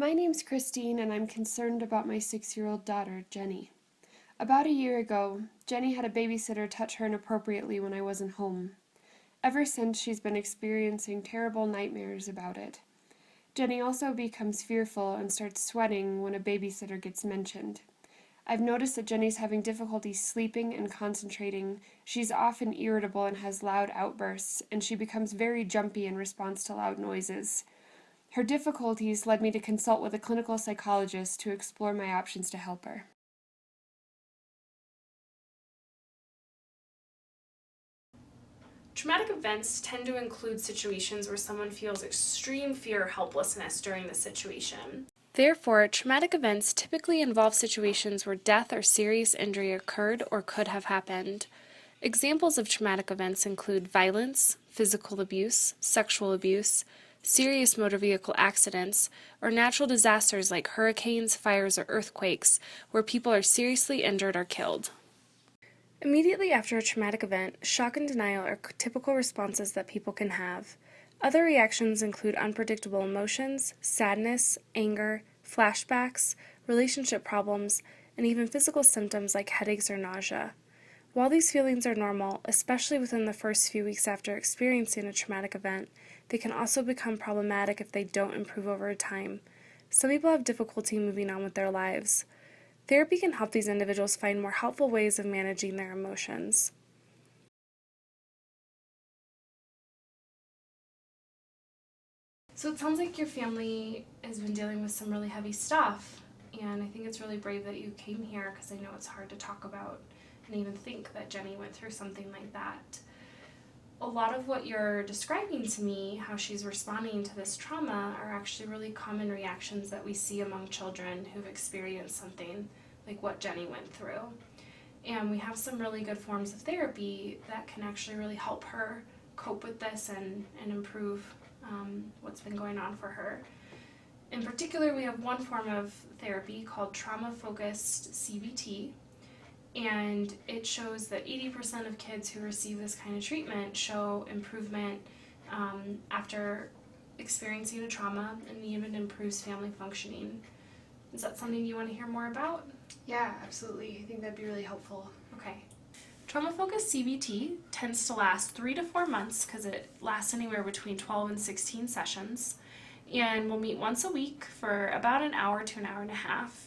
My name's Christine, and I'm concerned about my 6-year-old daughter, Jenny. About a year ago, Jenny had a babysitter touch her inappropriately when I wasn't home. Ever since, she's been experiencing terrible nightmares about it. Jenny also becomes fearful and starts sweating when a babysitter gets mentioned. I've noticed that Jenny's having difficulty sleeping and concentrating. She's often irritable and has loud outbursts, and she becomes very jumpy in response to loud noises. Her difficulties led me to consult with a clinical psychologist to explore my options to help her. Traumatic events tend to include situations where someone feels extreme fear or helplessness during the situation. Therefore, traumatic events typically involve situations where death or serious injury occurred or could have happened. Examples of traumatic events include violence, physical abuse, sexual abuse, serious motor vehicle accidents, or natural disasters like hurricanes, fires, or earthquakes, where people are seriously injured or killed. Immediately after a traumatic event, shock and denial are typical responses that people can have. Other reactions include unpredictable emotions, sadness, anger, flashbacks, relationship problems, and even physical symptoms like headaches or nausea. While these feelings are normal, especially within the first few weeks after experiencing a traumatic event, they can also become problematic if they don't improve over time. Some people have difficulty moving on with their lives. Therapy can help these individuals find more helpful ways of managing their emotions. So it sounds like your family has been dealing with some really heavy stuff, and I think it's really brave that you came here because I know it's hard to talk about and even think that Jenny went through something like that. A lot of what you're describing to me, how she's responding to this trauma, are actually really common reactions that we see among children who've experienced something like what Jenny went through. And we have some really good forms of therapy that can actually really help her cope with this and improve what's been going on for her. In particular, we have one form of therapy called Trauma-Focused CBT, and it shows that 80% of kids who receive this kind of treatment show improvement after experiencing a trauma, and even improves family functioning. Is that something you want to hear more about? Yeah, absolutely. I think that'd be really helpful. Okay. Trauma-focused CBT tends to last 3 to 4 months because it lasts anywhere between 12 and 16 sessions, and we'll meet once a week for about an hour to an hour and a half.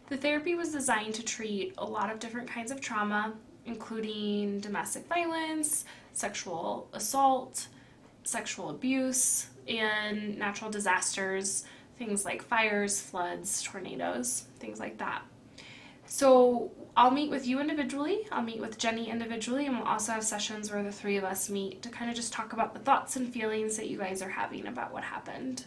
The therapy was designed to treat a lot of different kinds of trauma, including domestic violence, sexual assault, sexual abuse, and natural disasters, things like fires, floods, tornadoes, things like that. So I'll meet with you individually, I'll meet with Jenny individually, and we'll also have sessions where the three of us meet to kind of just talk about the thoughts and feelings that you guys are having about what happened.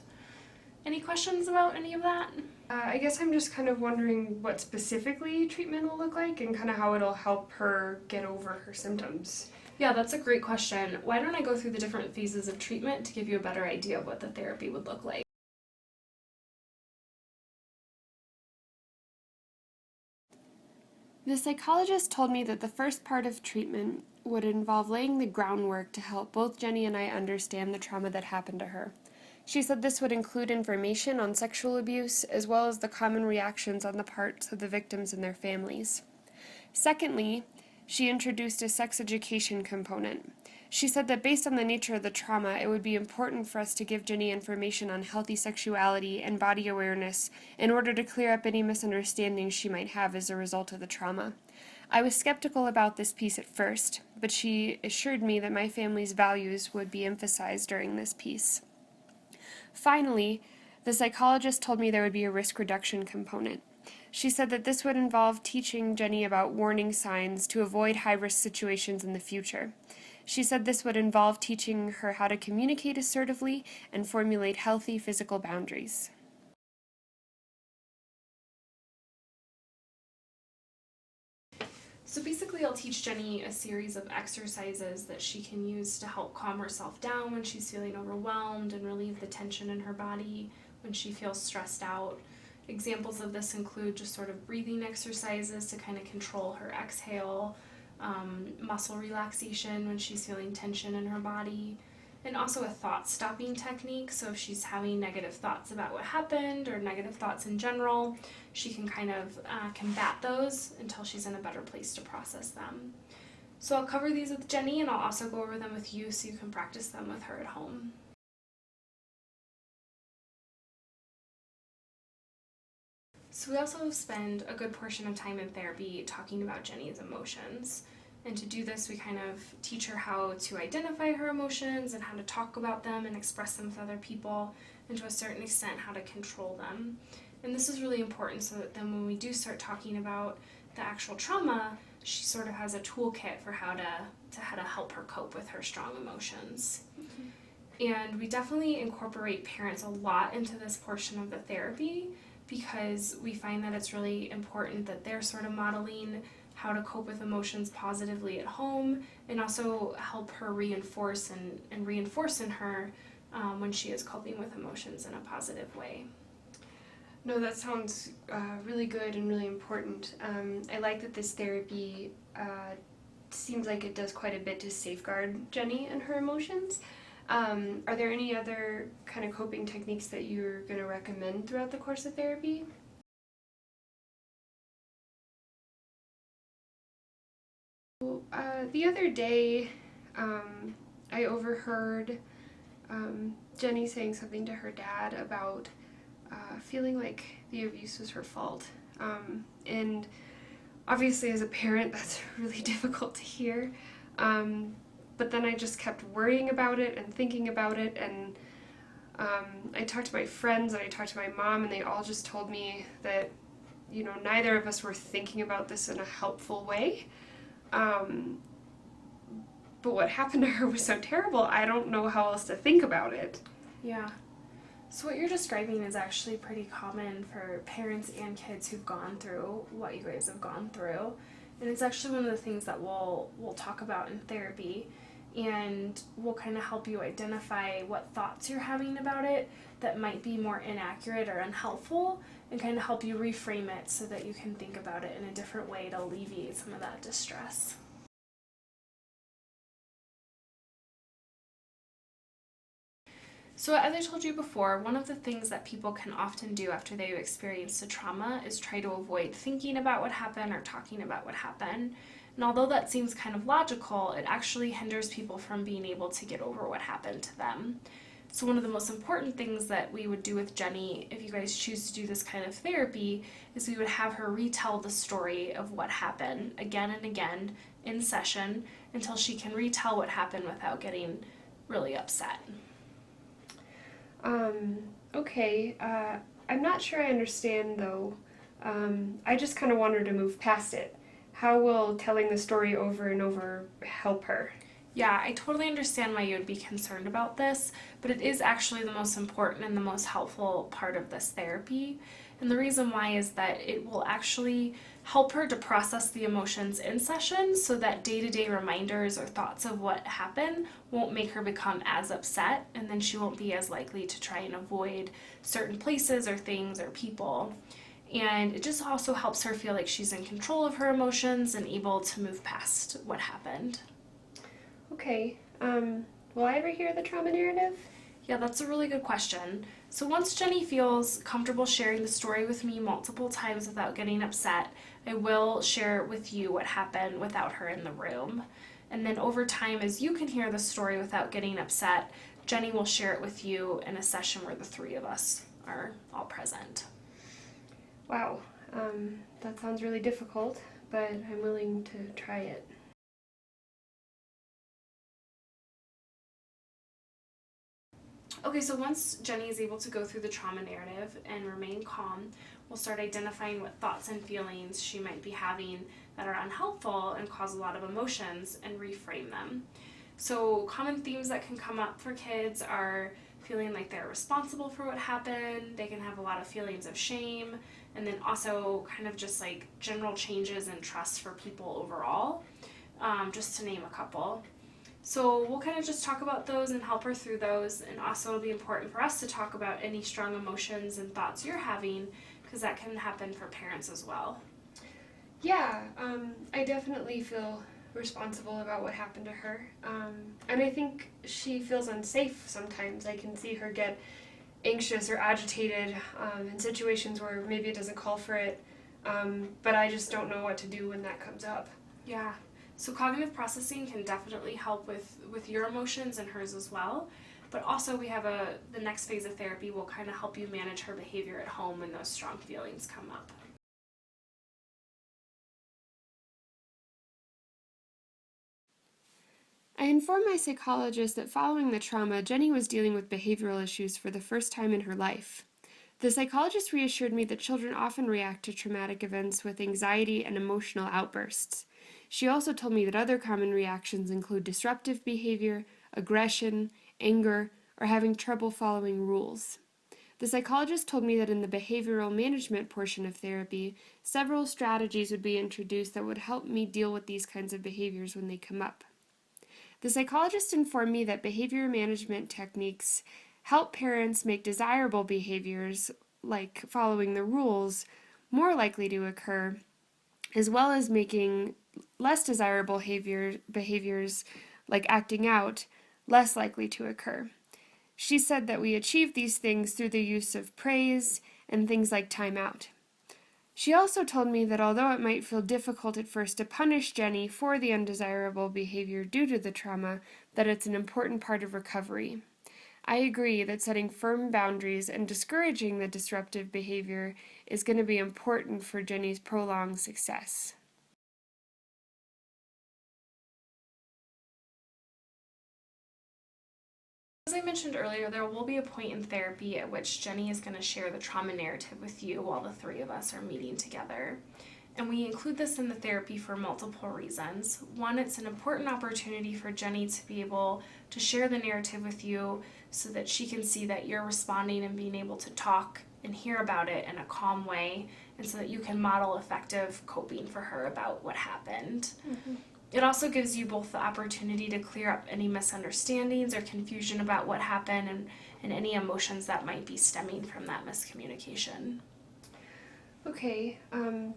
Any questions about any of that? I guess I'm just kind of wondering what specifically treatment will look like and kind of how it'll help her get over her symptoms. Yeah, that's a great question. Why don't I go through the different phases of treatment to give you a better idea of what the therapy would look like? The psychologist told me that the first part of treatment would involve laying the groundwork to help both Jenny and I understand the trauma that happened to her. She said this would include information on sexual abuse as well as the common reactions on the parts of the victims and their families. Secondly, she introduced a sex education component. She said that based on the nature of the trauma, it would be important for us to give Jenny information on healthy sexuality and body awareness in order to clear up any misunderstandings she might have as a result of the trauma. I was skeptical about this piece at first, but she assured me that my family's values would be emphasized during this piece. Finally, the psychologist told me there would be a risk reduction component. She said that this would involve teaching Jenny about warning signs to avoid high-risk situations in the future. She said this would involve teaching her how to communicate assertively and formulate healthy physical boundaries. So basically, I'll teach Jenny a series of exercises that she can use to help calm herself down when she's feeling overwhelmed and relieve the tension in her body when she feels stressed out. Examples of this include just sort of breathing exercises to kind of control her exhale, muscle relaxation when she's feeling tension in her body, and also a thought stopping technique. So if she's having negative thoughts about what happened or negative thoughts in general, she can kind of combat those until she's in a better place to process them. So I'll cover these with Jenny, and I'll also go over them with you so you can practice them with her at home. So we also spend a good portion of time in therapy talking about Jenny's emotions. And to do this, we kind of teach her how to identify her emotions and how to talk about them and express them with other people, and to a certain extent, how to control them. And this is really important so that then when we do start talking about the actual trauma, she sort of has a toolkit for how to help her cope with her strong emotions. Mm-hmm. And we definitely incorporate parents a lot into this portion of the therapy, because we find that it's really important that they're sort of modeling how to cope with emotions positively at home, and also help her reinforce in her when she is coping with emotions in a positive way. No, that sounds really good and really important. I like that this therapy seems like it does quite a bit to safeguard Jenny and her emotions. Are there any other kind of coping techniques that you're going to recommend throughout the course of therapy? The other day, I overheard Jenny saying something to her dad about feeling like the abuse was her fault. And obviously as a parent, that's really difficult to hear. But then I just kept worrying about it and thinking about it, and I talked to my friends and I talked to my mom, and they all just told me that, neither of us were thinking about this in a helpful way. But what happened to her was so terrible, I don't know how else to think about it. Yeah. So what you're describing is actually pretty common for parents and kids who've gone through what you guys have gone through. And it's actually one of the things that we'll talk about in therapy, and we'll kind of help you identify what thoughts you're having about it that might be more inaccurate or unhelpful, and kind of help you reframe it so that you can think about it in a different way to alleviate some of that distress. So as I told you before, one of the things that people can often do after they've experienced a trauma is try to avoid thinking about what happened or talking about what happened. And although that seems kind of logical, it actually hinders people from being able to get over what happened to them. So one of the most important things that we would do with Jenny, if you guys choose to do this kind of therapy, is we would have her retell the story of what happened again and again in session until she can retell what happened without getting really upset. Okay, I'm not sure I understand though. I just kind of want her to move past it. How will telling the story over and over help her? Yeah, I totally understand why you would be concerned about this, but it is actually the most important and the most helpful part of this therapy. And the reason why is that it will actually help her to process the emotions in session, so that day-to-day reminders or thoughts of what happened won't make her become as upset, and then she won't be as likely to try and avoid certain places or things or people. And it just also helps her feel like she's in control of her emotions and able to move past what happened. Okay, will I ever hear the trauma narrative? Yeah, that's a really good question. So once Jenny feels comfortable sharing the story with me multiple times without getting upset, I will share with you what happened without her in the room. And then over time, as you can hear the story without getting upset, Jenny will share it with you in a session where the three of us are all present. Wow, that sounds really difficult, but I'm willing to try it. Okay, so once Jenny is able to go through the trauma narrative and remain calm, we'll start identifying what thoughts and feelings she might be having that are unhelpful and cause a lot of emotions, and reframe them. So common themes that can come up for kids are feeling like they're responsible for what happened. They can have a lot of feelings of shame, and then also kind of just like general changes in trust for people overall, just to name a couple. So we'll kind of just talk about those and help her through those, and also it'll be important for us to talk about any strong emotions and thoughts you're having, because that can happen for parents as well. Yeah, I definitely feel responsible about what happened to her, and I think she feels unsafe sometimes. I can see her get anxious or agitated in situations where maybe it doesn't call for it, but I just don't know what to do when that comes up. Yeah. So cognitive processing can definitely help with your emotions and hers as well. But also we have the next phase of therapy will kind of help you manage her behavior at home when those strong feelings come up. I informed my psychologist that following the trauma, Jenny was dealing with behavioral issues for the first time in her life. The psychologist reassured me that children often react to traumatic events with anxiety and emotional outbursts. She also told me that other common reactions include disruptive behavior, aggression, anger, or having trouble following rules. The psychologist told me that in the behavioral management portion of therapy, several strategies would be introduced that would help me deal with these kinds of behaviors when they come up. The psychologist informed me that behavior management techniques help parents make desirable behaviors, like following the rules, more likely to occur, as well as making less desirable behaviors, like acting out, less likely to occur. She said that we achieve these things through the use of praise and things like time out. She also told me that although it might feel difficult at first to punish Jenny for the undesirable behavior due to the trauma, that it's an important part of recovery. I agree that setting firm boundaries and discouraging the disruptive behavior is going to be important for Jenny's prolonged success. As I mentioned earlier, there will be a point in therapy at which Jenny is going to share the trauma narrative with you while the three of us are meeting together. And we include this in the therapy for multiple reasons. One, it's an important opportunity for Jenny to be able to share the narrative with you so that she can see that you're responding and being able to talk and hear about it in a calm way, and so that you can model effective coping for her about what happened. Mm-hmm. It also gives you both the opportunity to clear up any misunderstandings or confusion about what happened and any emotions that might be stemming from that miscommunication. Okay,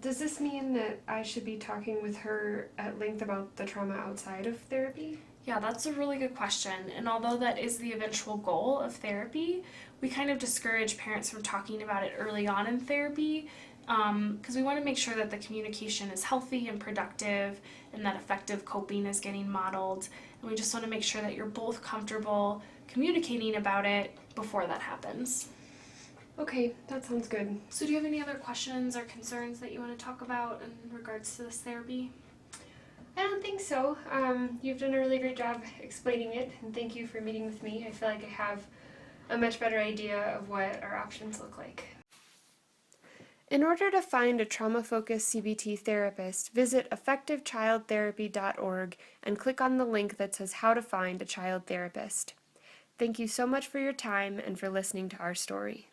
does this mean that I should be talking with her at length about the trauma outside of therapy? Yeah, that's a really good question. And although that is the eventual goal of therapy, we kind of discourage parents from talking about it early on in therapy, because we want to make sure that the communication is healthy and productive and that effective coping is getting modeled. And we just want to make sure that you're both comfortable communicating about it before that happens. Okay, that sounds good. So do you have any other questions or concerns that you want to talk about in regards to this therapy? I don't think so. You've done a really great job explaining it, and thank you for meeting with me. I feel like I have a much better idea of what our options look like. In order to find a trauma-focused CBT therapist, visit effectivechildtherapy.org and click on the link that says How to Find a Child Therapist. Thank you so much for your time and for listening to our story.